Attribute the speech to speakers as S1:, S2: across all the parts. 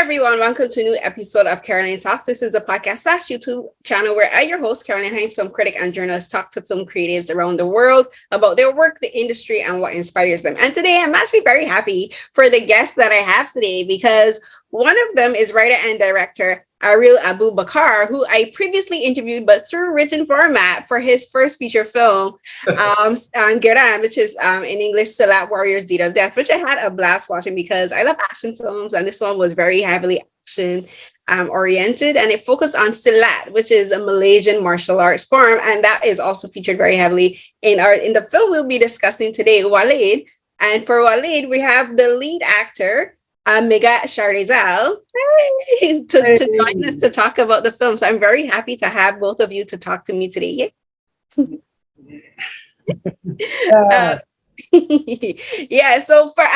S1: everyone, welcome to a new episode of Carolyn Talks. This is a podcast slash YouTube channel where I, your host, Carolyn Hines, film critic and journalist, talk to film creatives around the world about their work, the industry, and what inspires them. And today I'm actually very happy for the guests that I have today because one of them is writer and director Areel Abu Bakar, who I previously interviewed, but through written format for his first feature film, GERAN, which is in English, SILAT WARRIORS, Deed of Death, which I had a blast watching because I love action films, and this one was very heavily action oriented, and it focused on Silat, which is a Malaysian martial arts form, and that is also featured very heavily in the film we'll be discussing today, Walid. And for Walid, we have the lead actor, Megat Sharizal, to join us to talk about the film. So I'm very happy to have both of you to talk to me today. Yeah. So for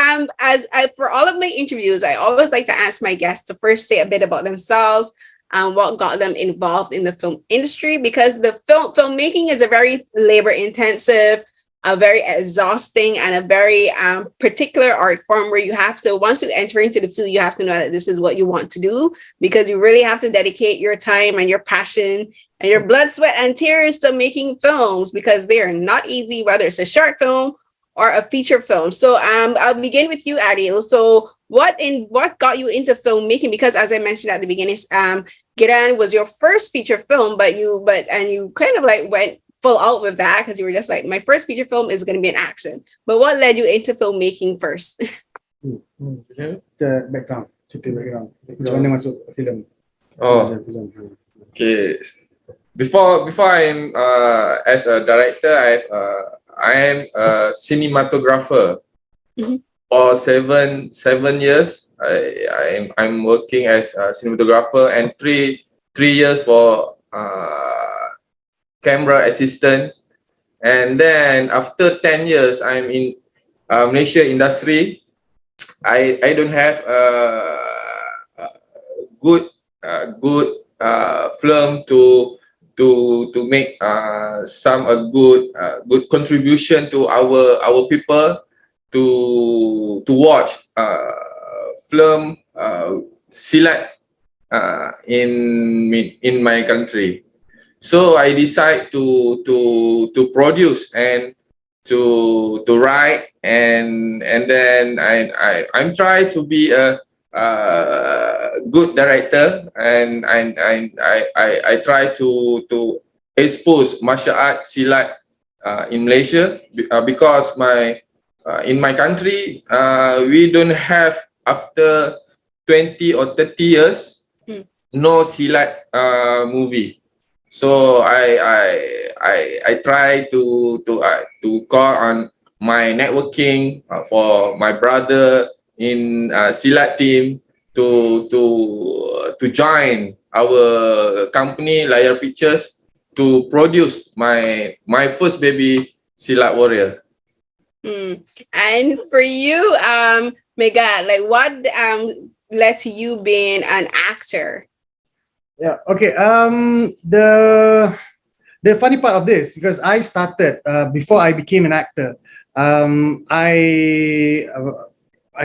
S1: all of my interviews, I always like to ask my guests to first say a bit about themselves and what got them involved in the film industry, because the filmmaking is a very labor intensive, a very exhausting, and a very particular art form where you have to, once you enter into the field, you have to know that this is what you want to do, because you really have to dedicate your time and your passion and your blood, sweat, and tears to making films, because they are not easy, whether it's a short film or a feature film. So I'll begin with you, Areel. So what got you into filmmaking? Because as I mentioned at the beginning, GERAN was your first feature film, but you kind of like went full out with that because you were just like, my first feature film is going to be an action. But what led you into filmmaking first?
S2: The background. Macam mana masuk film?
S3: Okay. Before I'm as a director, I am a cinematographer. For seven years. I'm working as a cinematographer, and three years for camera assistant, and then after 10 years I'm in Malaysia industry. I don't have a good film to make some good contribution to our people to watch film Silat in my country. So I decide to produce and to write, and then I'm trying to be a good director, and I try to expose martial art Silat in Malaysia, because in my country we don't have, after 20 or 30 years no Silat movie. So I try to call on my networking for my brother in Silat team to join our company Layar Pictures to produce my first baby, Silat Warrior.
S1: And for you, Megat, like what led to you being an actor?
S2: Yeah. Okay. The funny part of this, because I started before I became an actor. I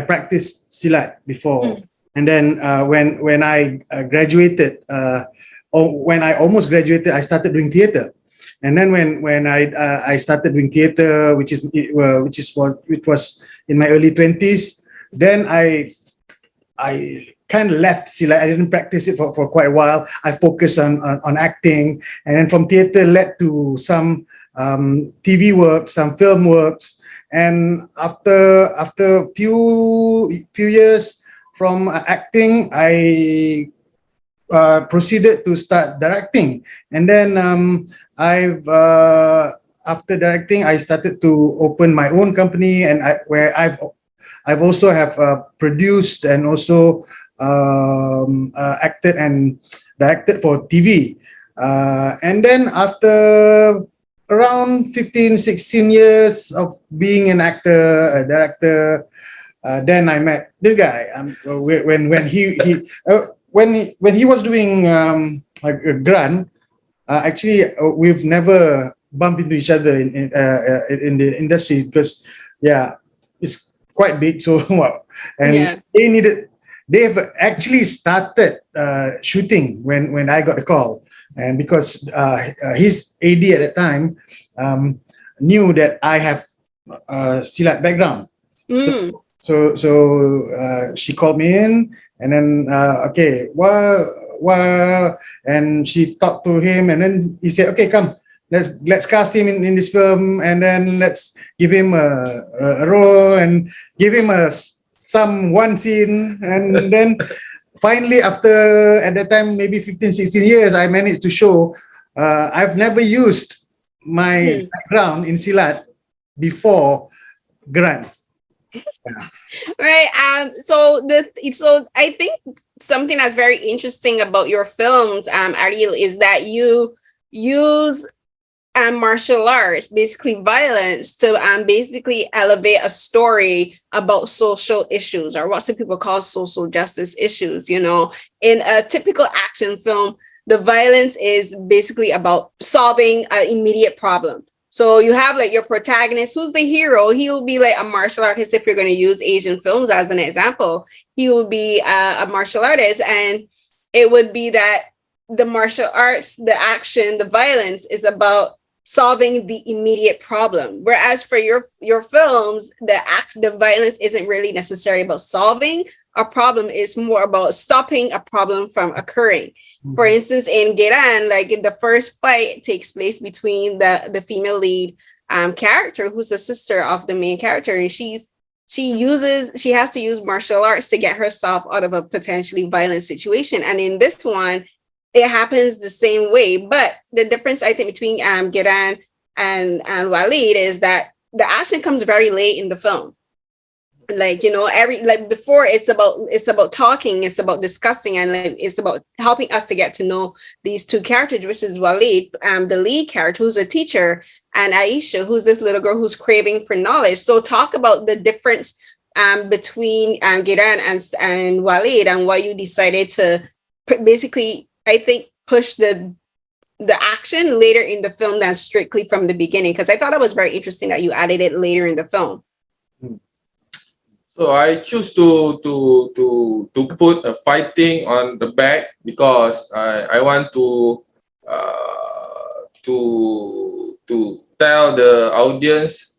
S2: practiced Silat before, and then when I graduated, or when I almost graduated, I started doing theater. And then when I started doing theater, which was in my early 20s, then I kind of left Silat. I didn't practice it for quite a while. I focused on acting, and then from theater led to some TV work, some film works, and after a few years from acting, I proceeded to start directing, and then after directing, I started to open my own company, and where I've also have produced and also acted and directed for TV. And then after around 15-16 years of being an actor, a director, then I met this guy. When he was doing a GERAN, actually we've never bumped into each other in the industry, because it's quite big. So and they they've actually started shooting when I got the call, and because his AD at the time knew that I have Silat background. So she called me in, and then okay, and she talked to him, and then he said, okay, come, let's cast him in this film, and then let's give him a role and give him some one scene, and then finally, after at that time maybe 15-16 years, I managed to show I've never used my background in Silat before GERAN.
S1: Right. So I think something that's very interesting about your films, Areel, is that you use martial arts, basically violence, to basically elevate a story about social issues, or what some people call social justice issues. You know, in a typical action film, the violence is basically about solving an immediate problem. So you have like your protagonist, who's the hero. He will be like a martial artist. If you're going to use Asian films as an example, he will be a martial artist, and it would be that the martial arts, the action, the violence is about solving the immediate problem. Whereas for your films, the violence isn't really necessarily about solving a problem. It's more about stopping a problem from occurring. For instance, in GERAN, like in the first fight takes place between the female lead character, who's the sister of the main character, and she has to use martial arts to get herself out of a potentially violent situation. And in this one, it happens the same way. But the difference, I think, between GERAN and Walid is that the action comes very late in the film. Like, you know, before it's about talking, it's about discussing, and like it's about helping us to get to know these two characters, which is Walid, the lead character, who's a teacher, and Aisha, who's this little girl who's craving for knowledge. So talk about the difference between GERAN and Walid, and why you decided to basically, I think, push the action later in the film than strictly from the beginning, because I thought it was very interesting that you added it later in the film.
S3: So I choose to put a fighting on the back because I want to tell the audience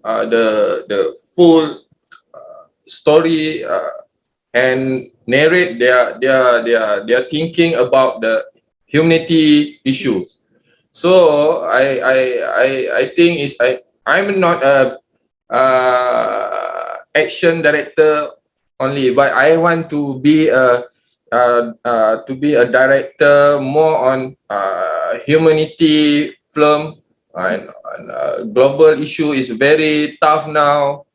S3: the full story and narrate their thinking about the humanity issues. So I think I'm not a action director only, but I want to be a director more on humanity film, and global issue is very tough now,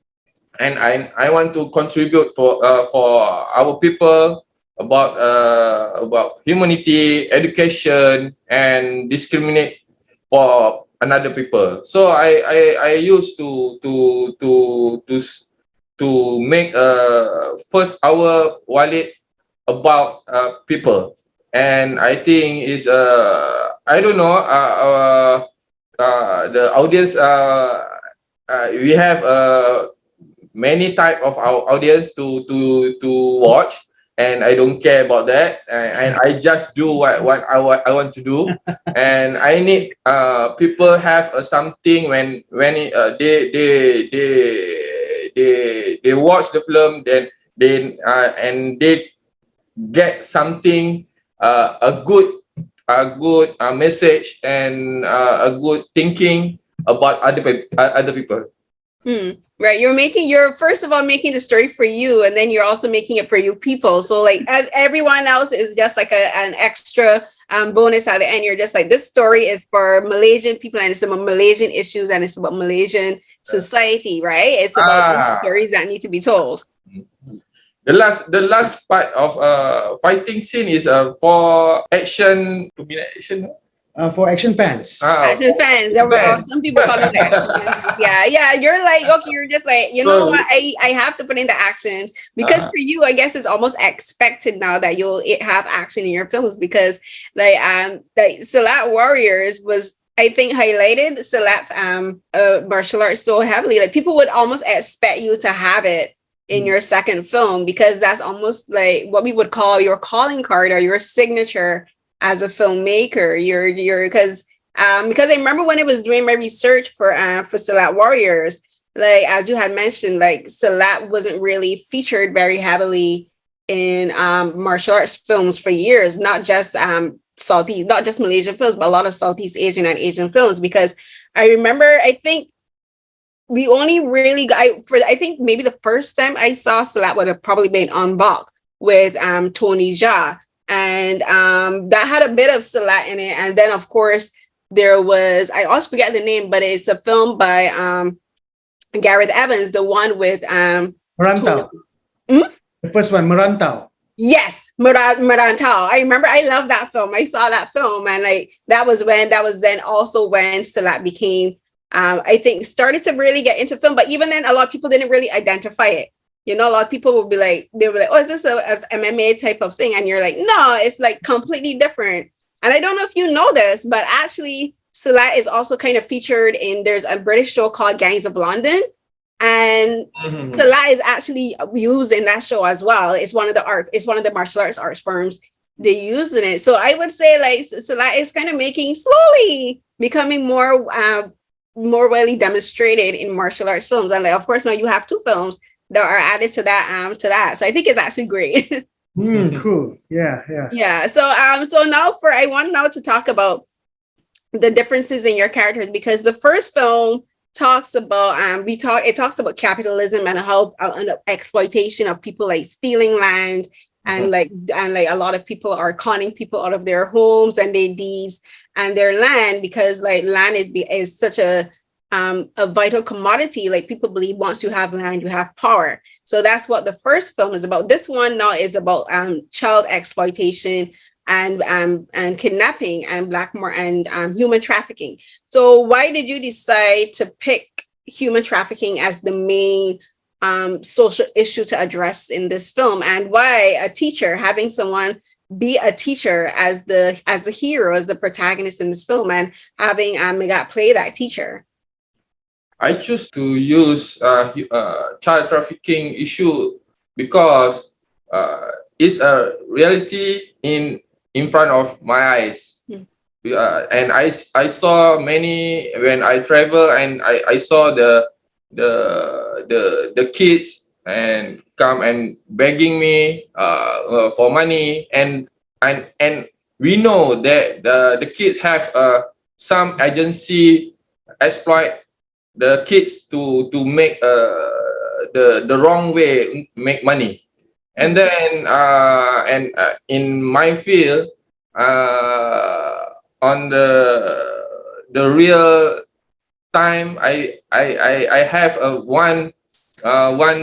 S3: and I want to contribute for our people about humanity, education, and discriminate for another people. So I used to make first our Walid about people, and I think is I don't know the audience we have many type of our audience to watch, and I don't care about that, and I just do what I want to do. And I need people have something when they watch the film, then they get something, a good message, and a good thinking about other people.
S1: Right, you're first of all making the story for you, and then you're also making it for you people. So like everyone else is just like an extra bonus at the end. You're just like, this story is for Malaysian people, and it's about Malaysian issues, and it's about Malaysian society, right? It's about stories that need to be told.
S3: The last part of fighting scene is for action, to be action.
S2: For action fans.
S1: Action fans. Some people call it action fans. Yeah. You're like, okay, you're just like, you know what? I have to put in the action because for you, I guess it's almost expected now that you'll have action in your films, because like SILAT Warriors was, I think, highlighted SILAT martial arts so heavily. Like people would almost expect you to have it in your second film, because that's almost like what we would call your calling card or your signature as a filmmaker. You're because I remember when I was doing my research for SILAT Warriors, like as you had mentioned, like SILAT wasn't really featured very heavily in martial arts films for years, not just not just Malaysian films, but a lot of Southeast Asian and Asian films. Because I remember, I think we only really got, I think maybe the first time I saw SILAT would have probably been on Bach with Tony Jaa, and that had a bit of SILAT in it. And then of course there was, I also forget the name, but it's a film by Gareth Evans, the one with
S2: Merantau. The first one, Merantau.
S1: Yes, Merantau. I remember, I love that film. I saw that film, and like that was then also when SILAT became, I think, started to really get into film. But even then, a lot of people didn't really identify it. You know, a lot of people would be like, oh, is this a MMA type of thing? And you're like, no, it's like completely different. And I don't know if you know this, but actually SILAT is also kind of featured in, there's a British show called Gangs of London. And SILAT is actually used in that show as well. It's one of the martial arts forms they use in it. So I would say like SILAT is kind of slowly becoming more widely demonstrated in martial arts films. And like, of course, now you have 2 films that are added to that. So I think it's actually great.
S2: Cool. Yeah.
S1: Yeah. So now I want now to talk about the differences in your characters, because the first film talks about it talks about capitalism and how and exploitation of people, like stealing land, and like a lot of people are conning people out of their homes and their deeds and their land, because like land is such a vital commodity. Like people believe once you have land, you have power. So that's what the first film is about. This one now is about child exploitation and kidnapping and human trafficking. So why did you decide to pick human trafficking as the main social issue to address in this film, and why a teacher, having someone be a teacher as the hero, as the protagonist in this film, and having Megat play that teacher?
S3: I choose to use child trafficking issue because it's a reality in front of my eyes. And I saw many when I travel, and I saw the kids and come and begging me for money, and we know that the kids have some agency exploit the kids to make the wrong way make money. And then in my field, on the real time, I have one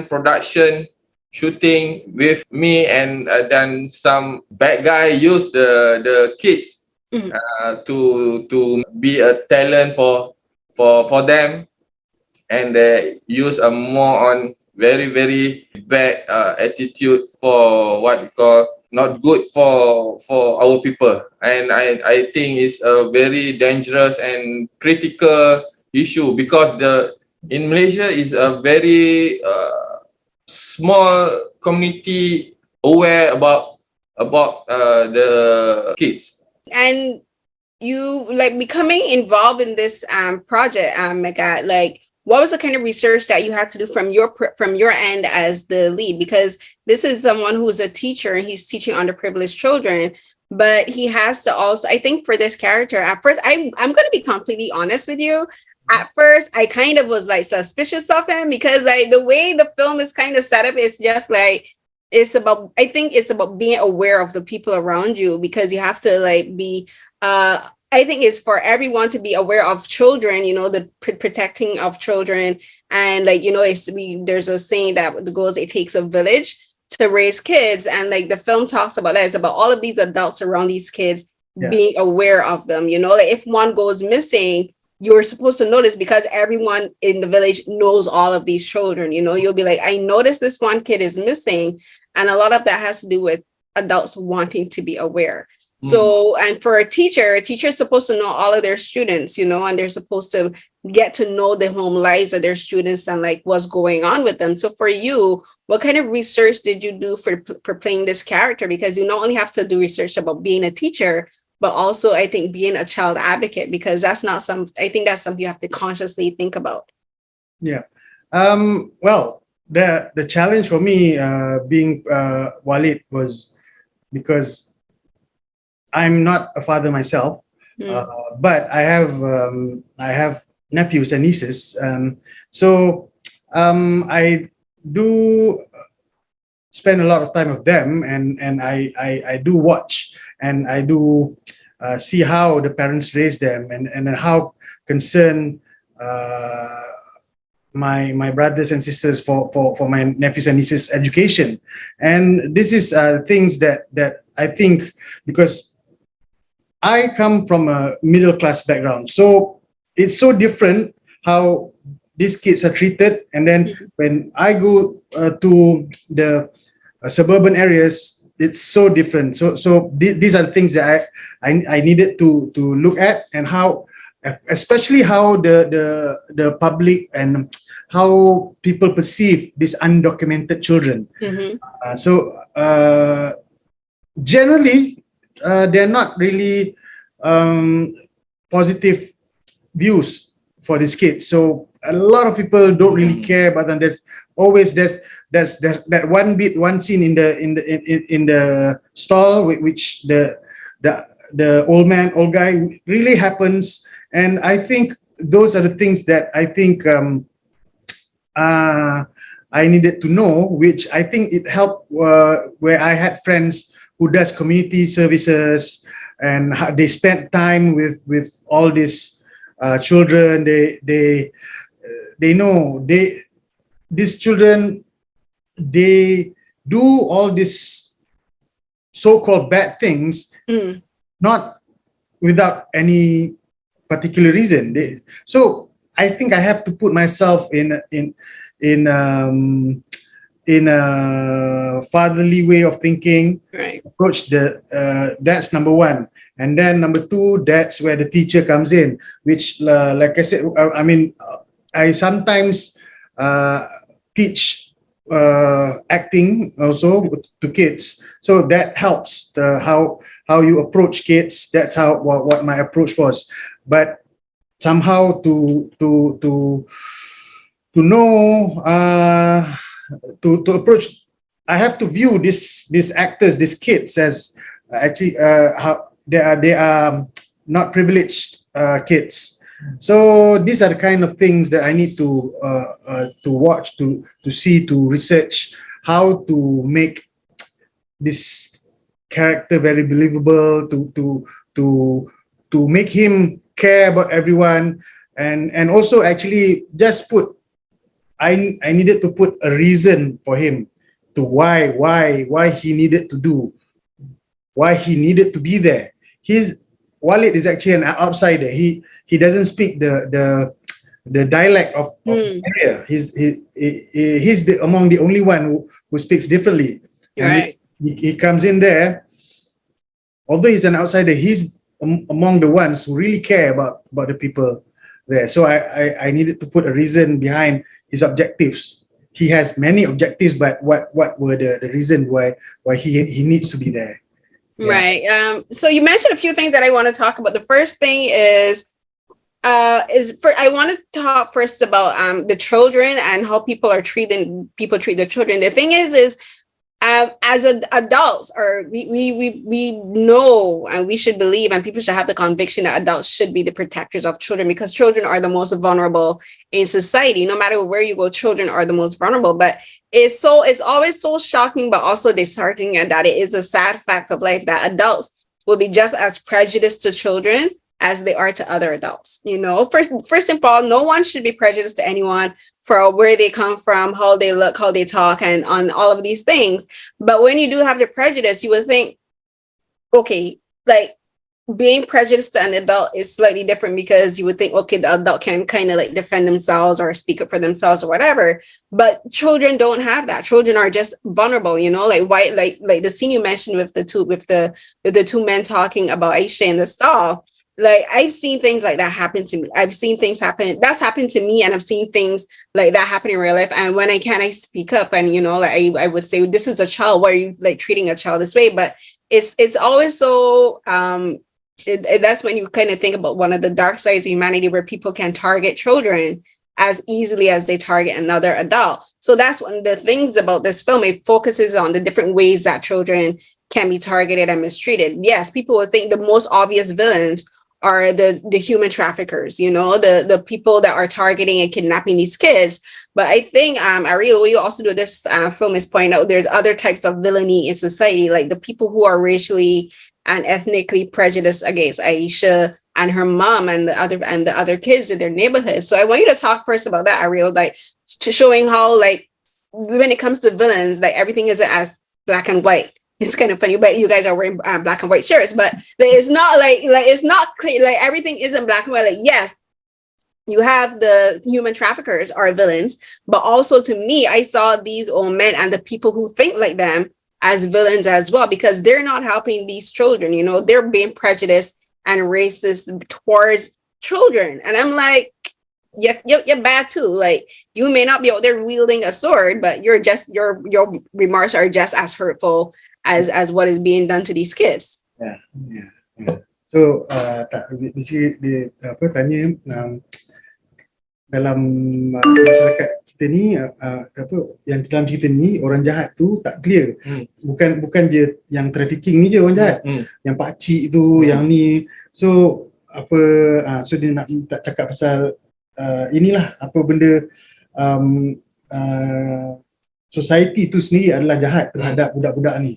S3: production shooting with me, and then some bad guy use the kids to be a talent for them, and they use a more on very bad attitude for what we call not good for our people. And I think it's a very dangerous and critical issue, because in Malaysia is a very small community aware about the kids.
S1: And you like becoming involved in this project, Megat, like what was the kind of research that you had to do from your end as the lead? Because this is someone who's a teacher and he's teaching underprivileged children, but he has to also, I think for this character, at first, I'm going to be completely honest with you. At first, I kind of was like suspicious of him, because like the way the film is kind of set up is just like, I think it's about being aware of the people around you, because you have to like be, I think it's for everyone to be aware of children, you know, the protecting of children. And like, you know, there's a saying that goes, it takes a village to raise kids. And like the film talks about that. It's about all of these adults around these kids being aware of them. You know, like if one goes missing, you're supposed to notice, because everyone in the village knows all of these children. You know, you'll be like, I noticed this one kid is missing. And a lot of that has to do with adults wanting to be aware. So, and for a teacher is supposed to know all of their students, you know, and they're supposed to get to know the home lives of their students and like what's going on with them. So for you, what kind of research did you do for playing this character? Because you not only have to do research about being a teacher, but also I think being a child advocate, because that's not I think that's something you have to consciously think about.
S2: Yeah. Well, the challenge for me being Walid was because I'm not a father myself, but I have nephews and nieces. So I do spend a lot of time with them, and I do watch, and I do see how the parents raise them, and how concerned my brothers and sisters for my nephews and nieces education. And this is things that I think, because I come from a middle class background, so it's so different how these kids are treated. And then when I go to the suburban areas, it's so different. So these are things that I needed to look at, and how, especially how the public and how people perceive these undocumented children. So generally, they're not really positive views for these kids. So a lot of people don't really care about them. There's always there's that one scene in the stall, which the old guy really happens. And I think those are the things that I think I needed to know, which I think it helped where I had friends who does community services, and they spent time with all these children. They know these children, they do all these so-called bad things, not without any particular reason. So I think I have to put myself in a fatherly way of thinking,
S1: right?
S2: Approach that's number one. And then number two, that's where the teacher comes in, which like I said, I mean, I sometimes teach acting also to kids, so that helps how you approach kids. That's how what my approach was. But somehow to know to approach, I have to view these actors, these kids, as actually how they are not privileged kids. So these are the kind of things that I need to watch, to see, to research, how to make this character very believable, to make him care about everyone, and also actually just put, I needed to put a reason for him to why he needed to do, why he needed to be there. Walid is actually an outsider. He doesn't speak the dialect of the area. He's among the only one who speaks differently.
S1: Right.
S2: He comes in there. Although he's an outsider, he's among the ones who really care about the people there. So I needed to put a reason behind his objectives. He has many objectives, but what were the reason why he needs to be there?
S1: Yeah. Right. So you mentioned a few things that I want to talk about. The first thing is I want to talk first about the children and how people treat the children. The thing is as adults, or we know, and we should believe, and people should have the conviction that adults should be the protectors of children, because children are the most vulnerable in society. No matter where you go, children are the most vulnerable. But it's always so shocking, but also disheartening, and that it is a sad fact of life that adults will be just as prejudiced to children as they are to other adults. You know, first of all, no one should be prejudiced to anyone for where they come from, how they look, how they talk, and on all of these things. But when you do have the prejudice, you would think, okay, like being prejudiced to an adult is slightly different, because you would think, okay, the adult can kind of like defend themselves or speak up for themselves or whatever. But children don't have that. Children are just vulnerable, you know, like the scene you mentioned with the two men talking about Aisha in the stall. like I've seen things like that happen to me. I've seen things happen that's happened to me, and I've seen things like that happen in real life. And when I can, I speak up, and like I would say, this is a child. Why are you like treating a child this way? But it's always so that's when you kind of think about one of the dark sides of humanity, where people can target children as easily as they target another adult. So that's one of the things about this film. It focuses on the different ways that children can be targeted and mistreated. Yes, people would think the most obvious villains are the human traffickers, the people that are targeting and kidnapping these kids. But I think, Areel, what you also do this film is point out there's other types of villainy in society, like the people who are racially and ethnically prejudiced against Aisha and her mom and the other kids in their neighborhood. So I want you to talk first about that, Areel, like to showing how, like, when it comes to villains, like everything isn't as black and white. It's kind of funny, but you guys are wearing black and white shirts, but it's not like it's not clear. Like everything isn't black and white. Like, yes, you have the human traffickers are villains, but also to me, I saw these old men and the people who think like them as villains as well, because they're not helping these children. They're being prejudiced and racist towards children, and I'm like, you're bad too. Like, you may not be out there wielding a sword, but your remarks are just as hurtful as what is being done to these kids.
S2: Yeah. So mesti dia tanya dalam masyarakat kita ni yang dalam cerita ni orang jahat tu tak clear. Bukan je yang trafficking ni je orang jahat. Yang pakcik tu, yang ni. So so dia nak cakap pasal inilah apa benda society tu sendiri adalah jahat terhadap budak-budak ni.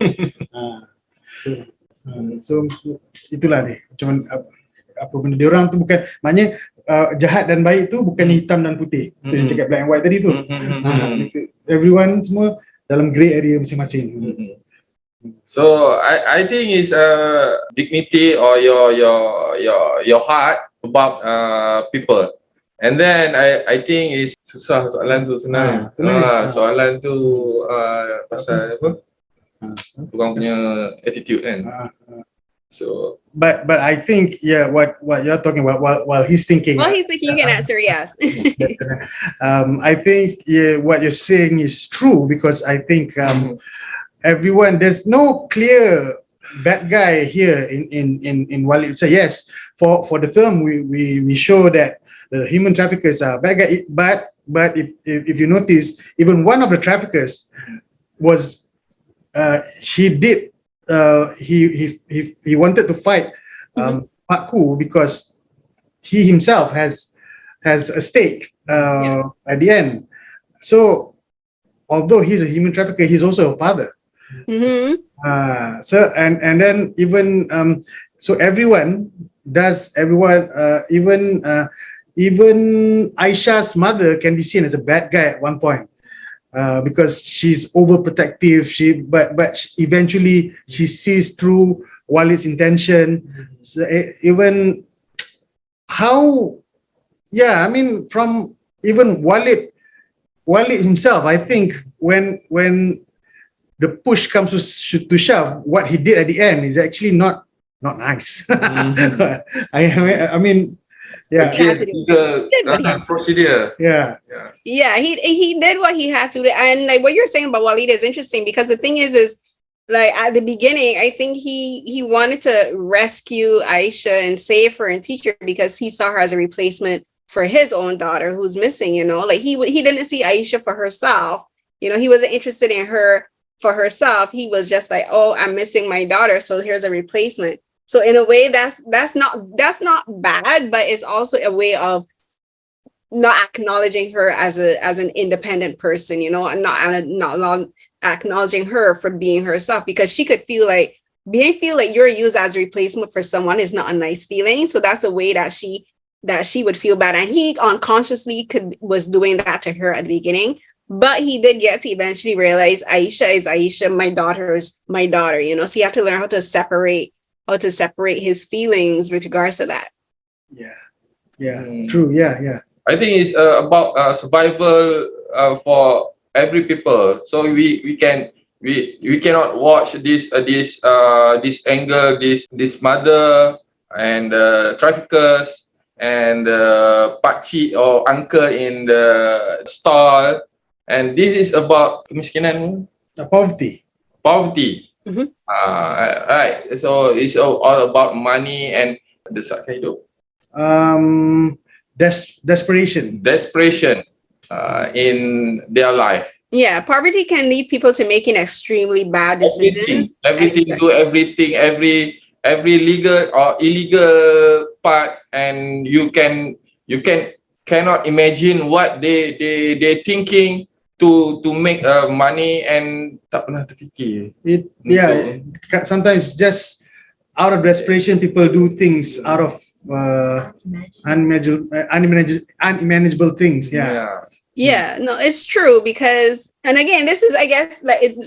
S2: So itulah dia. Macam apa benda dia orang tu bukan, maknanya jahat dan baik tu bukan hitam dan putih. Dia cakap black and white tadi tu. Everyone semua dalam grey area masing-masing.
S3: So I think it's dignity or your heart about people. And then I think is susah soalan tu senang. Soalan tu pasal apa? Orang punya attitude kan. So
S2: but I think what you're talking about while he's thinking.
S1: Well, he's thinking, you can answer yes.
S2: I think what you're saying is true, because I think everyone, there's no clear bad guy here in Walid. So yes, for the film we show that the human traffickers are bad guy, but if you notice, even one of the traffickers was he wanted to fight Pak Ku because he himself has a stake at the end. So although he's a human trafficker, he's also a father. So and then even so even Aisha's mother can be seen as a bad guy at one point, because she's overprotective. But eventually she sees through Walid's intention. So even from even Walid himself, I think when the push comes to shove, what he did at the end is actually not nice. I mean. Yeah,
S3: procedure.
S1: Yeah, he did what he had to do. And like what you're saying about Walid is interesting, because the thing is like at the beginning, I think he wanted to rescue Aisha and save her and teach her, because he saw her as a replacement for his own daughter who's missing. Like he didn't see Aisha for herself. He wasn't interested in her for herself. He was just like, oh, I'm missing my daughter, so here's a replacement. So in a way, that's not bad, but it's also a way of not acknowledging her as an independent person, and not acknowledging her for being herself, because she could feel like you're used as a replacement for someone is not a nice feeling. So that's a way that she would feel bad, and he unconsciously was doing that to her at the beginning. But he did get to eventually realize Aisha is Aisha, my daughter is my daughter. So you have to learn how to separate his feelings with regards to that.
S2: True.
S3: I think it's about survival for every people. So we cannot watch this angle, this mother and traffickers and pakcik or uncle in the stall. And this is about kemiskinan,
S2: Poverty.
S3: poverty.
S1: Mhm.
S3: Right. So it's all about money and desakkan hidup.
S2: Desperation.
S3: Desperation in their life.
S1: Yeah, poverty can lead people to making extremely bad decisions.
S3: Everything, do everything, every legal or illegal part, and you cannot imagine what they thinking to make money, and tak pernah terfikir.
S2: Sometimes just out of desperation, people do things out of unmanageable things.
S1: Yeah, no, it's true because, and again, this is, I guess, like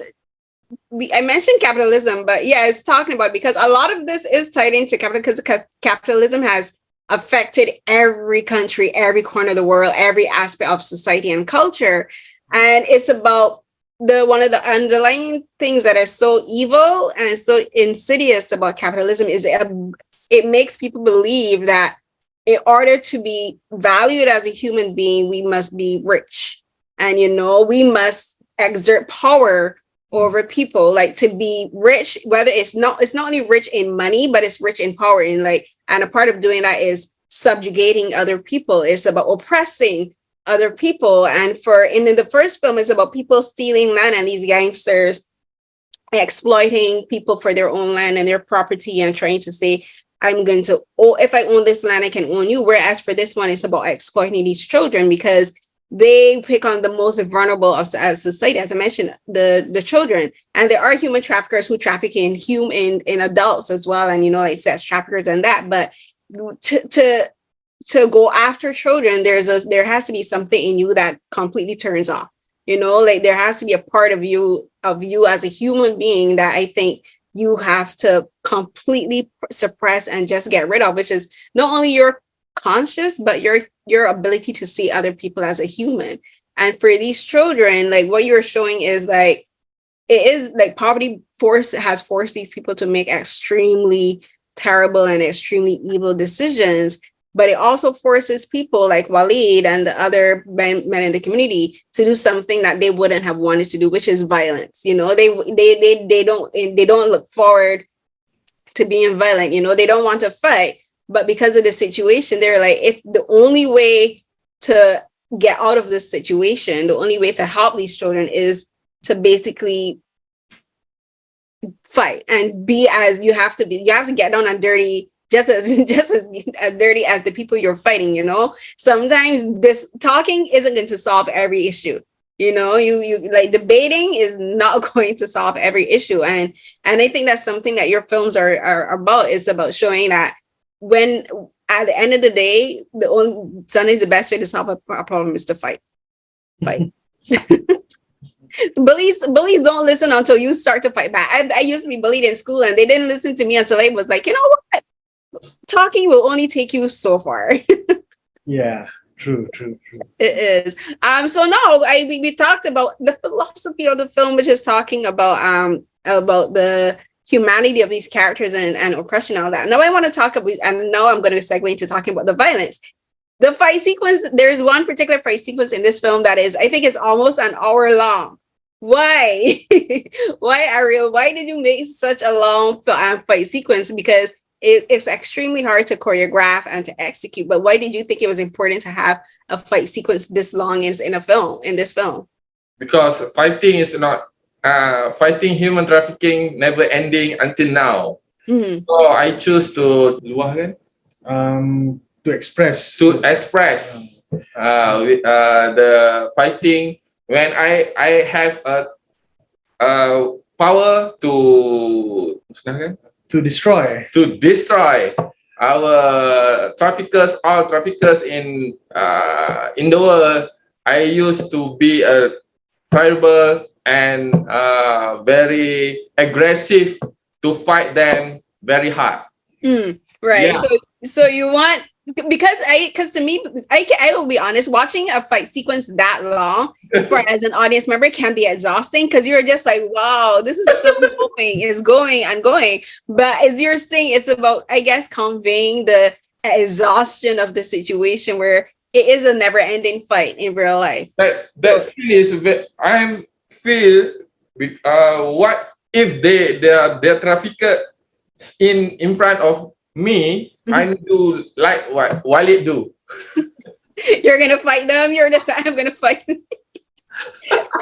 S1: I mentioned capitalism, but yeah, it's talking about, because a lot of this is tied into capital, because capitalism has affected every country, every corner of the world, every aspect of society and culture, and it's about one of the underlying things that are so evil and so insidious about capitalism is it makes people believe that in order to be valued as a human being, we must be rich. And, we must exert power over people, like to be rich, whether it's not only rich in money, but it's rich in power. And a part of doing that is subjugating other people. It's about oppressing other people. And in the first film, it's about people stealing land and these gangsters exploiting people for their own land and their property and trying to say, if I own this land, I can own you. Whereas for this one, it's about exploiting these children because they pick on the most vulnerable of society, as I mentioned, the children. And there are human traffickers who traffic in adults as well, and like sex traffickers and that. But to go after children, there has to be something in you that completely turns off. Like there has to be a part of you as a human being that I think you have to completely suppress and just get rid of, which is not only your conscious, but your ability to see other people as a human. And for these children, like what you're showing is like, it is like poverty has forced these people to make extremely terrible and extremely evil decisions. But it also forces people like Walid and the other men in the community to do something that they wouldn't have wanted to do, which is violence. They don't look forward to being violent. They don't want to fight, but because of the situation, they're like, if the only way to get out of this situation, the only way to help these children is to basically fight and be as you have to be. You have to get down and dirty. Just as dirty as the people you're fighting, Sometimes this talking isn't going to solve every issue. You like debating is not going to solve every issue. And I think that's something that your films are about, is about showing that when at the end of the day, sometimes the best way to solve a problem is to fight. Bullies don't listen until you start to fight back. I used to be bullied in school and they didn't listen to me until I was like, you know what? Talking will only take you so far.
S2: Yeah, true.
S1: It is. So now we talked about the philosophy of the film, which is talking about the humanity of these characters and oppression and all that. Now I want to talk about, and now I'm going to segue into talking about the violence. The fight sequence, there's one particular fight sequence in this film that is, I think it's almost an hour long. Why? Why, Areel? Why did you make such a long fight sequence? Because it's extremely hard to choreograph and to execute. But why did you think it was important to have a fight sequence this long in this film?
S3: Because fighting is not fighting human trafficking never ending until now.
S1: Mm-hmm.
S3: So I choose to express the fighting when I have a power to
S2: destroy
S3: our traffickers, all traffickers in the world. I used to be a terrible and very aggressive to fight them very hard.
S1: Right. Yeah. So you want because to me, I will be honest, watching a fight sequence that long for as an audience member can be exhausting because you're just like, wow, this is still going, it's going and going. But as you're saying, it's about, I guess, conveying the exhaustion of the situation where it is a never-ending fight in real life.
S3: That scene is I'm feel what if they're trafficker in front of me. I do like what Walid do.
S1: You're gonna fight them. You're just I'm gonna fight.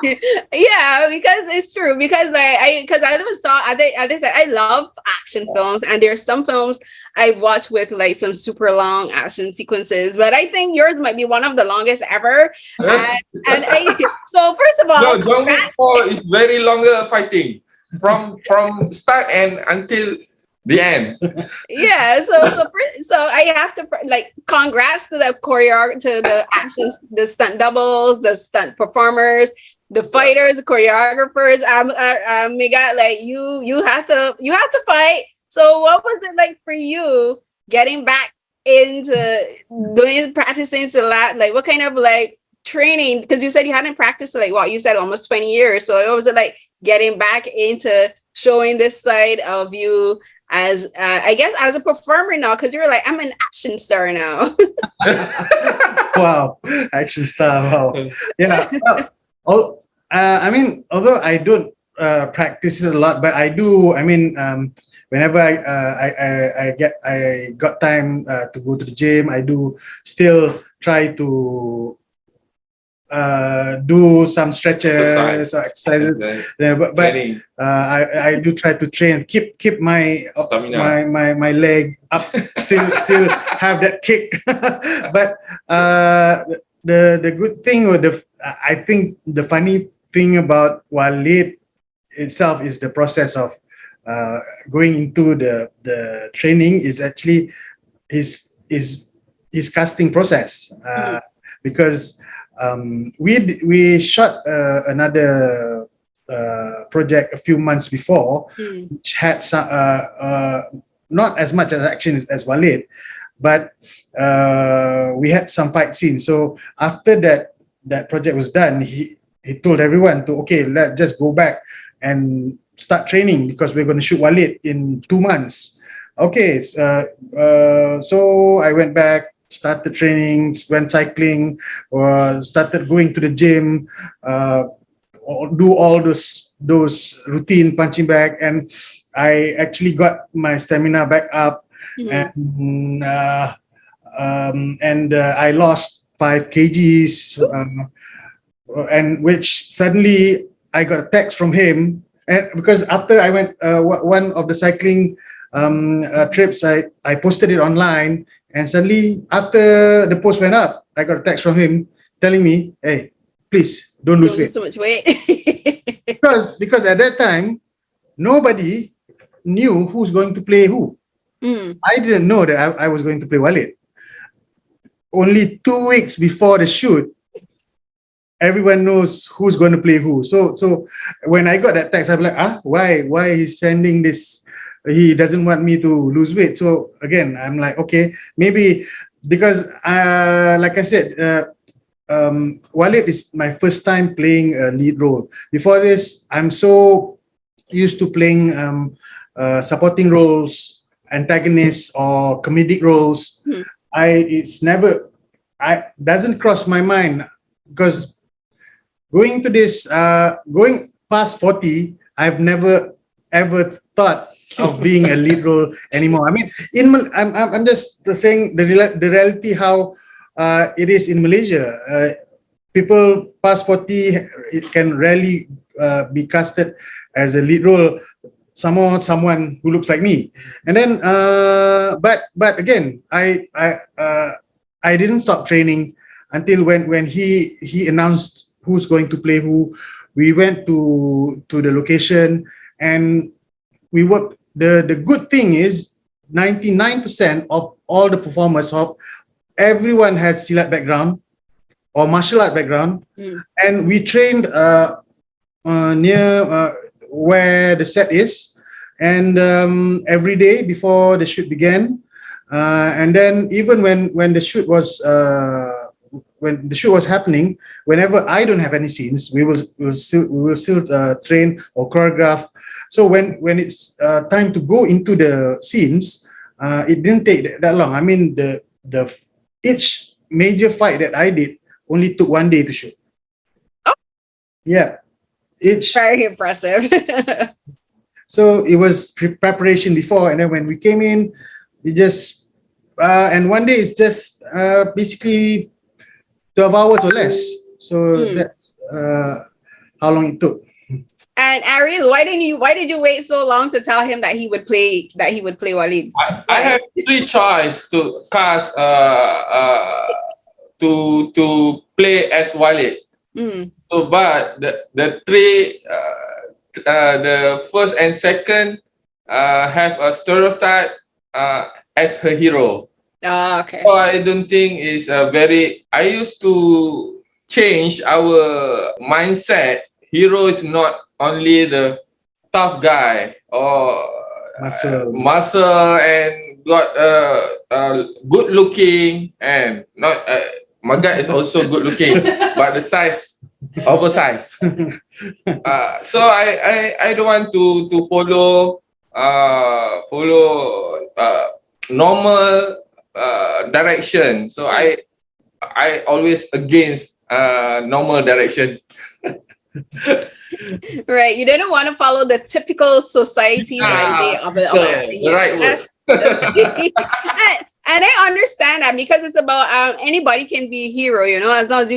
S1: Yeah, because it's true. Because I even saw, as I said, I love action films, and there's some films I've watched with like some super long action sequences, but I think yours might be one of the longest ever. And so first of all,
S3: No, John Wick 4 is very longer fighting from start and until the end.
S1: Yeah, so I have to like congrats to the to the actions, the stunt doubles, the stunt performers, the fighters, the choreographers. Megat, like you had to fight. So what was it like for you getting back into practicing Silat? Like what kind of like training? Because you said you hadn't practiced like what you said almost 20 years. So what was it like getting back into showing this side of you as I guess as a performer now, because you're like, I'm an action star now.
S2: Wow, action star. Wow. Yeah. I mean, although I don't practice it a lot, but I do. I mean, whenever I got time to go to the gym, I do still try to do some stretches, exercises. Yeah, but I do try to train, keep my my leg up, still have that kick. But the good thing, or I think the funny thing about Walid itself is the process of going into the training is actually his casting process, because we shot another project a few months before, which had some not as much as action as Walid, but we had some fight scenes. So after that project was done, he told everyone to let's just go back and start training because we're going to shoot Walid in 2 months. So I went back, started training, went cycling, or started going to the gym, do all those routine punching bag, and I actually got my stamina back up, and I lost 5 kgs, and which suddenly I got a text from him, and because after I went one of the cycling trips, I posted it online. And suddenly, after the post went up, I got a text from him telling me, "Hey, please don't lose weight."
S1: So much weight.
S2: because at that time, nobody knew who's going to play who. I didn't know that I was going to play Walid. Only 2 weeks before the shoot, everyone knows who's going to play who. So when I got that text, I'm like, why he's sending this? He doesn't want me to lose weight. So again, I'm like, okay, maybe because like I said, Walid is my first time playing a lead role. Before this, I'm so used to playing supporting roles, antagonists, or comedic roles. Doesn't cross my mind, because going to this, going past 40, I've never ever thought of being a lead role anymore. I mean, I'm just saying the reality how it is in Malaysia. People past 40, it can rarely be casted as a lead role. Someone who looks like me, and then but again, I didn't stop training until when he announced who's going to play who. We went to the location and we worked. The good thing is 99% of all the performers, everyone had Silat background or martial art background, and we trained near where the set is, and every day before the shoot began, And then even when the shoot was happening, whenever I don't have any scenes, we will still train or choreograph. So when it's time to go into the scenes, it didn't take that long. I mean, the each major fight that I did only took 1 day to shoot.
S1: Oh.
S2: Yeah, each.
S1: Very impressive.
S2: So it was preparation before, and then when we came in, we just and 1 day is just basically 12 hours or less. So that's how long it took.
S1: And Areel, why did you wait so long to tell him that he would play Walid?
S3: I have three choice to cast to play as Walid. So, but the three the first and second have a stereotype as her hero.
S1: Oh, okay.
S3: So I don't think it's very. I used to change our mindset. Hero is not only the tough guy or muscle and got good looking, and not Megat is also good looking, but the size oversized. So I don't want to follow normal direction. So I always against normal direction.
S1: Right, you didn't want to follow the typical society's idea of it.
S3: The right word.
S1: And I understand that, because it's about anybody can be a hero, you know, as long as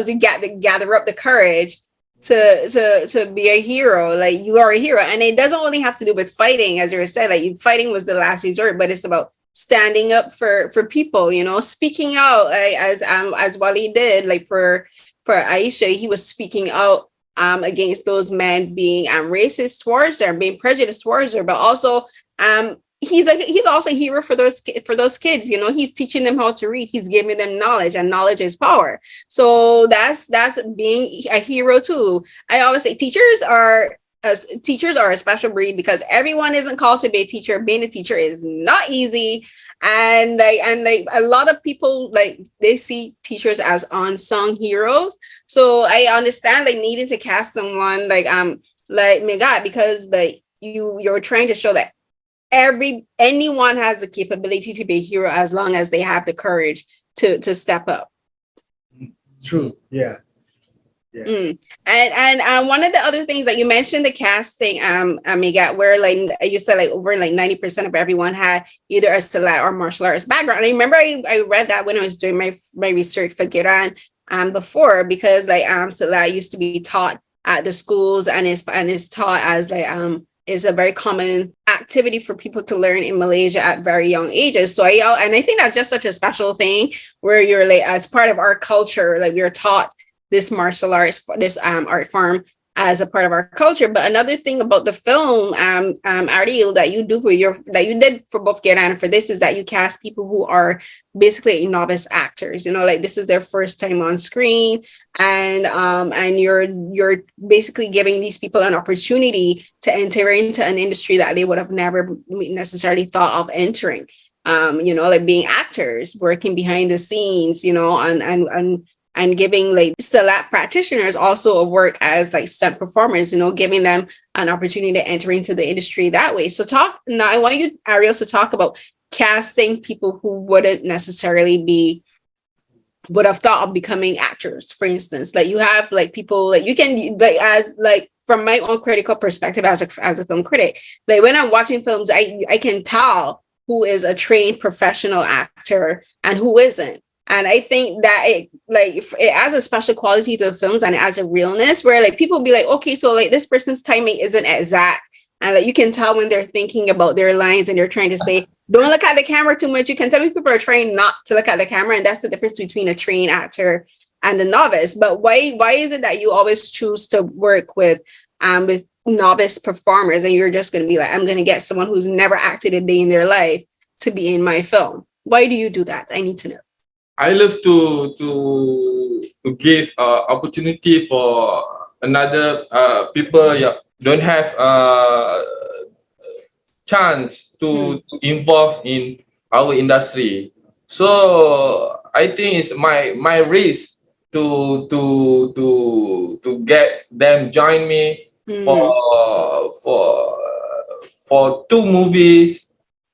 S1: you gather up the courage to be a hero. Like, you are a hero, and it doesn't only have to do with fighting, as you said. Like, fighting was the last resort, but it's about standing up for people, you know, speaking out, like, as Walid did. Like for Aisha, he was speaking out against those men being racist towards her, being prejudiced towards her, but also he's also a hero for those kids. You know, he's teaching them how to read. He's giving them knowledge, and knowledge is power. So that's being a hero too. I always say teachers are a special breed, because everyone isn't called to be a teacher. Being a teacher is not easy. And a lot of people, like, they see teachers as unsung heroes. So I understand, like, needing to cast someone like Megat, because like you're trying to show that anyone has the capability to be a hero, as long as they have the courage to step up.
S2: True. Yeah.
S1: And one of the other things that you mentioned, the casting, Megat, where like you said, like over like 90% of everyone had either a SILAT or martial arts background. And I remember I read that when I was doing my research for GERAN before, because like SILAT used to be taught at the schools, and is taught as like is a very common activity for people to learn in Malaysia at very young ages. So I think that's just such a special thing, where you're like, as part of our culture, like, we're taught this martial arts, this art form as a part of our culture. But another thing about the film, Areel, that you did for both GERAN and for this, is that you cast people who are basically novice actors. You know, like, this is their first time on screen, and you're basically giving these people an opportunity to enter into an industry that they would have never necessarily thought of entering. You know, like being actors, working behind the scenes, you know, and giving like SILAT practitioners also a work as like stunt performers, you know, giving them an opportunity to enter into the industry that way. So now I want you, Areel, to talk about casting people who wouldn't necessarily would have thought of becoming actors. For instance, like, you have like people, like, you can, like, as like, from my own critical perspective as a film critic, like, when I'm watching films, I can tell who is a trained professional actor and who isn't. And I think that it adds a special quality to the films, and it adds a realness, where like people be like, okay, so like this person's timing isn't exact. And like, you can tell when they're thinking about their lines, and they're trying to say, don't look at the camera too much. You can tell me people are trying not to look at the camera. And that's the difference between a trained actor and a novice. But why is it that you always choose to work with novice performers, and you're just going to be like, I'm going to get someone who's never acted a day in their life to be in my film? Why do you do that? I need to know.
S3: I love to give opportunity for another people don't have chance to involve in our industry. So I think it's my risk to get them join me for for for 2 movies,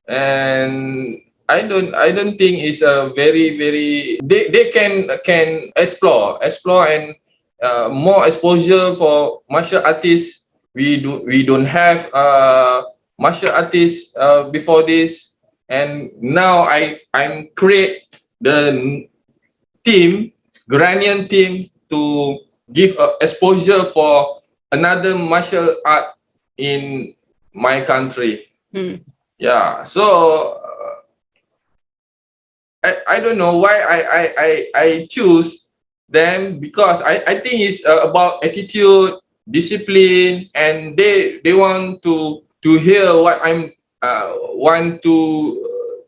S3: and I don't think it's a very they can explore and more exposure for martial artists. We don't have martial artists before this, and now I'm create the team, Ghanaian team, to give exposure for another martial art in my country. Yeah, so I don't know why I choose them, because I think it's about attitude, discipline, and they want to hear what I'm want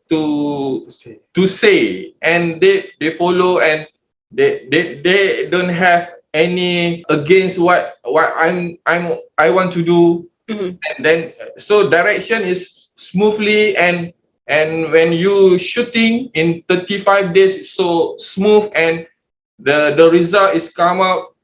S2: To say.
S3: to say, and they follow, and they don't have any against what I want to do. And then so direction is smoothly, and when you shooting in 35 days, so smooth, and the result is come out.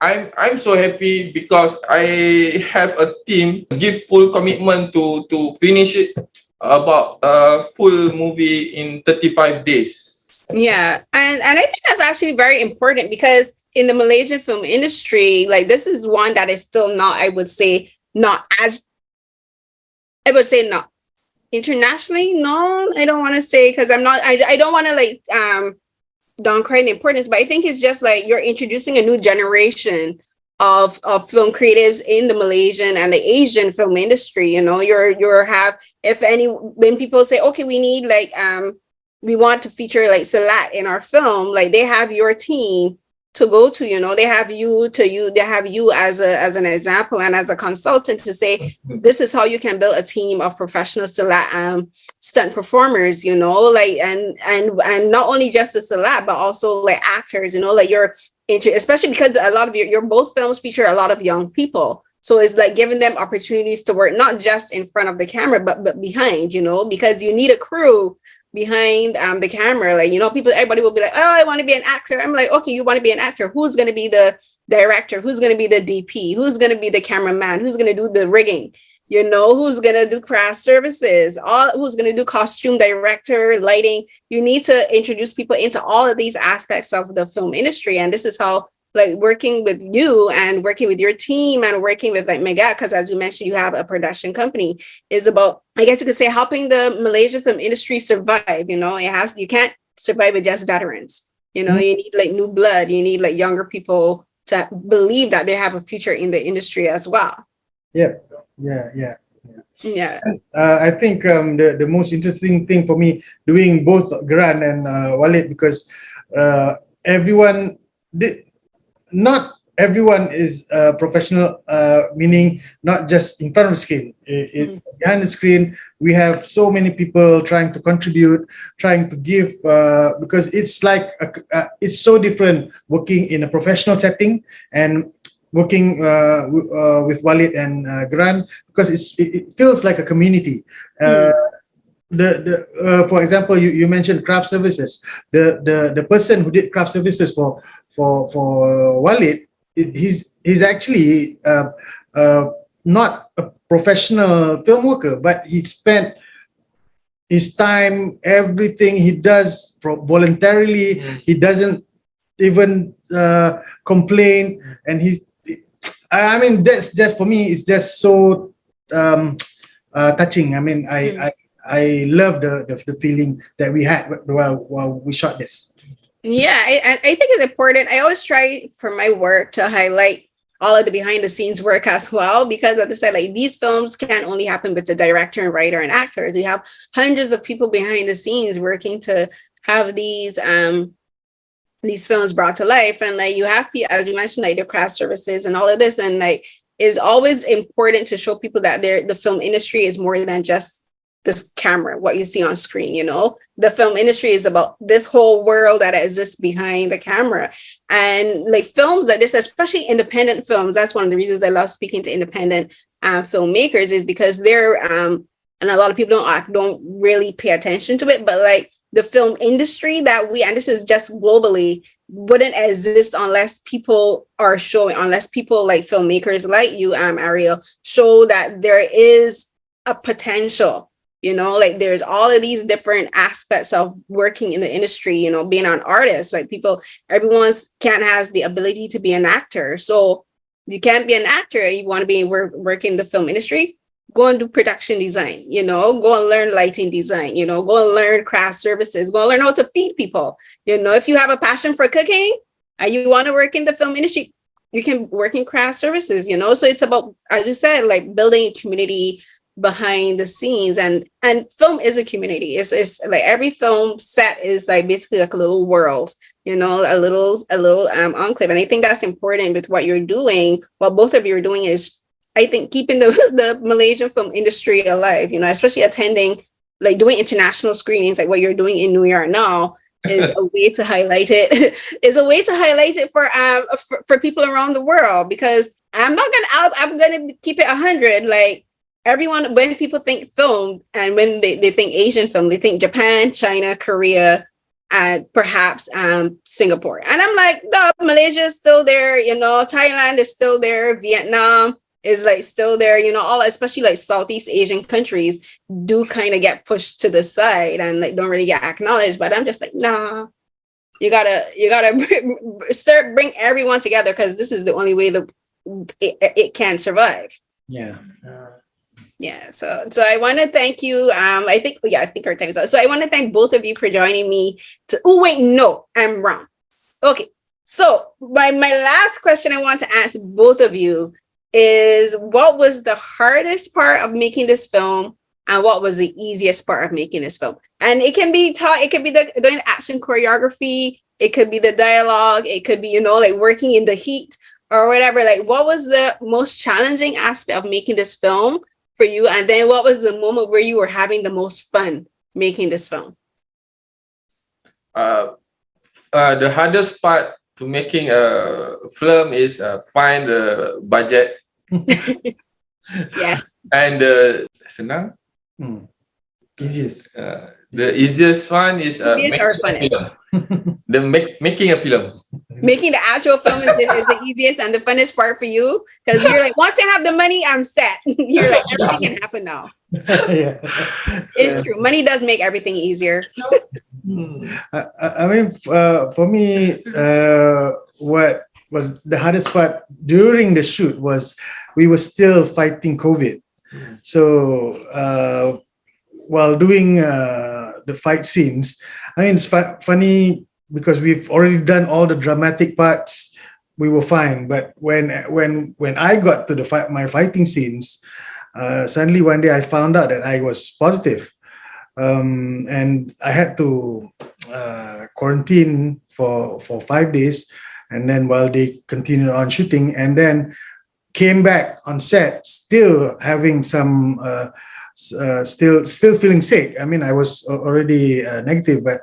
S3: I'm so happy because I have a team give full commitment to finish it about a full movie in 35 days.
S1: Yeah, and I think that's actually very important because in the Malaysian film industry, like this is one that is still not, I would say, not as, I would say not internationally. No, I don't want to say, because I'm not, I don't want to like downgrade the importance, but I think it's just like you're introducing a new generation of film creatives in the Malaysian and the Asian film industry. You know, you're have, if any, when people say, okay, we need like we want to feature like SILAT in our film, like they have your team to go to, you know, they have you they have you as an example and as a consultant to say, this is how you can build a team of professional SILAT stunt performers, you know, like, and not only just the SILAT, but also like actors, you know, like especially because a lot of your both films feature a lot of young people. So it's like giving them opportunities to work, not just in front of the camera, but behind, you know, because you need a crew behind the camera. Like, you know, everybody will be like, oh, I want to be an actor. I'm like, okay, you want to be an actor. Who's going to be the director? Who's going to be the DP? Who's going to be the cameraman? Who's going to do the rigging? You know, who's going to do craft services? Who's going to do costume director, lighting? You need to introduce people into all of these aspects of the film industry. And this is how, like, working with you and working with your team and working with like Megat, because as you mentioned, you have a production company, is about, I guess you could say, helping the Malaysian film industry survive. You know, you can't survive with just veterans. You know, you need like new blood. You need like younger people to believe that they have a future in the industry as well.
S2: Yeah. I think the most interesting thing for me doing both GERAN and Walid, because everyone did. Not everyone is professional, meaning not just in front of the screen. Behind the screen, we have so many people trying to contribute, trying to give, because it's like it's so different working in a professional setting and working with Walid and GERAN, because it feels like a community. For example, you mentioned craft services. The person who did craft services for Walid, he's actually not a professional film worker, but he spent his time, everything he does voluntarily. He doesn't even complain, and I mean, that's just, for me, it's just so touching. I mean, I love the feeling that we had while we shot this.
S1: Yeah, I think it's important. I always try for my work to highlight all of the behind the scenes work as well, because as I said, like, these films can't only happen with the director and writer and actors. You have hundreds of people behind the scenes working to have these films brought to life. And like, you have, as you mentioned, like the craft services and all of this, and like, it's always important to show people that the film industry is more than just this camera, what you see on screen. You know, the film industry is about this whole world that exists behind the camera. And like, films like this, especially independent films, that's one of the reasons I love speaking to independent filmmakers, is because they're and a lot of people don't really pay attention to it, but like the film industry that and this is just globally, wouldn't exist unless people like filmmakers like you, Areel, show that there is a potential. Like there's all of these different aspects of working in the industry, being an artist, like everyone's can't have the ability to be an actor. So you can't be an actor. You want to be work in the film industry, go and do production design, go and learn lighting design, go and learn craft services, go and learn how to feed people. If you have a passion for cooking and you want to work in the film industry, you can work in craft services, so it's about, as you said, like building a community behind the scenes, and film is a community. It's like every film set is like basically like a little world, a little enclave. And I think that's important with what you're doing. What both of you are doing is, I think, keeping the Malaysian film industry alive, especially attending, like doing international screenings, like what you're doing in New York now is a way to highlight it. Is a way to highlight it for people around the world, because I'm gonna keep it 100. Like everyone, when people think film and when they think Asian film, they think Japan, China, Korea, and perhaps Singapore. And I'm like, no, Malaysia is still there, Thailand is still there, Vietnam is like still there, all, especially like Southeast Asian countries do kind of get pushed to the side and like don't really get acknowledged. But I'm just like, nah, you gotta bring everyone together, because this is the only way that it can survive. Yeah. So I want to thank you. I think our time is up. So I want to thank both of you for joining me. No, I'm wrong. Okay. So my last question I want to ask both of you is, what was the hardest part of making this film, and what was the easiest part of making this film? And it can be taught. It could be doing the action choreography. It could be the dialogue. It could be, like working in the heat or whatever. Like, what was the most challenging aspect of making this film for you? And then what was the moment where you were having the most fun making this film?
S3: The hardest part to making a film is find the budget.
S1: Yes.
S3: And senang.
S2: Easiest.
S3: The easiest one is
S1: Easiest or funnest?
S3: making a film.
S1: Making the actual film is the easiest and the funnest part for you, because you're like, once I have the money, I'm set. You're like, everything can happen now.
S2: Yeah.
S1: It's true. Money does make everything easier.
S2: I mean, for me, what was the hardest part during the shoot was we were still fighting COVID. So while doing the fight scenes, I mean, it's funny because we've already done all the dramatic parts. We were fine, but when I got to my fighting scenes, suddenly one day I found out that I was positive. And I had to quarantine for 5 days, and then while they continued on shooting, and then came back on set still having some still feeling sick. I mean, I was already negative, but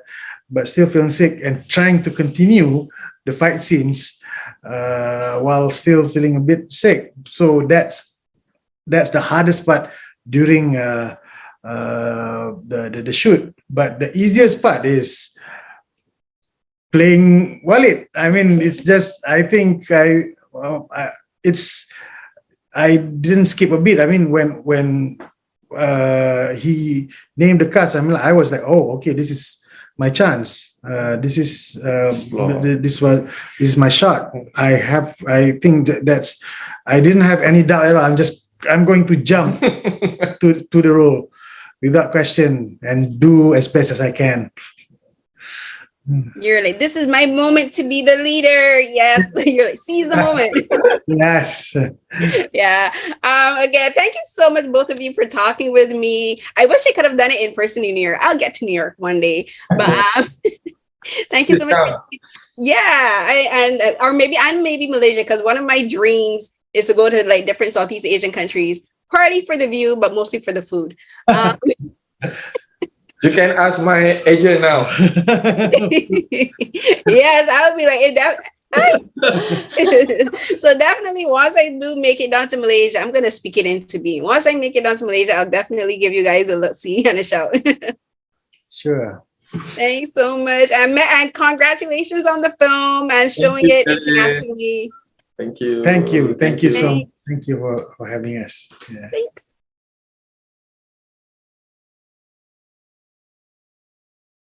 S2: still feeling sick and trying to continue the fight scenes while still feeling a bit sick. So that's the hardest part during the shoot. But the easiest part is playing Walid. I mean, it's just, I think I didn't skip a beat. I mean, when he named the cast, I mean, I was like, oh, okay, this is my chance. This is my shot. I think that's, I didn't have any doubt at all. I'm going to jump to the role without question and do as best as I can.
S1: You're like, this is my moment to be the leader. Yes. You're like, seize the moment.
S2: Yes.
S1: Yeah. Again, thank you so much, both of you, for talking with me. I wish I could have done it in person in New York. I'll get to New York one day. But thank you so much. Yeah. Or maybe Malaysia, because one of my dreams is to go to like different Southeast Asian countries, party for the view, but mostly for the food.
S3: You can ask my agent now.
S1: Yes, I would be like, So definitely, once I do make it down to Malaysia, I'm gonna speak it into being. Once I make it down to Malaysia, I'll definitely give you guys a look, see, and a shout.
S2: Sure.
S1: Thanks so much, and congratulations on the film and
S3: Thank
S1: showing
S3: you,
S1: it
S3: Kelly.
S1: internationally.
S3: Thank you.
S2: Thank you. Thank you so
S1: Thanks.
S2: Thank you for having us. Yeah.
S1: Thanks.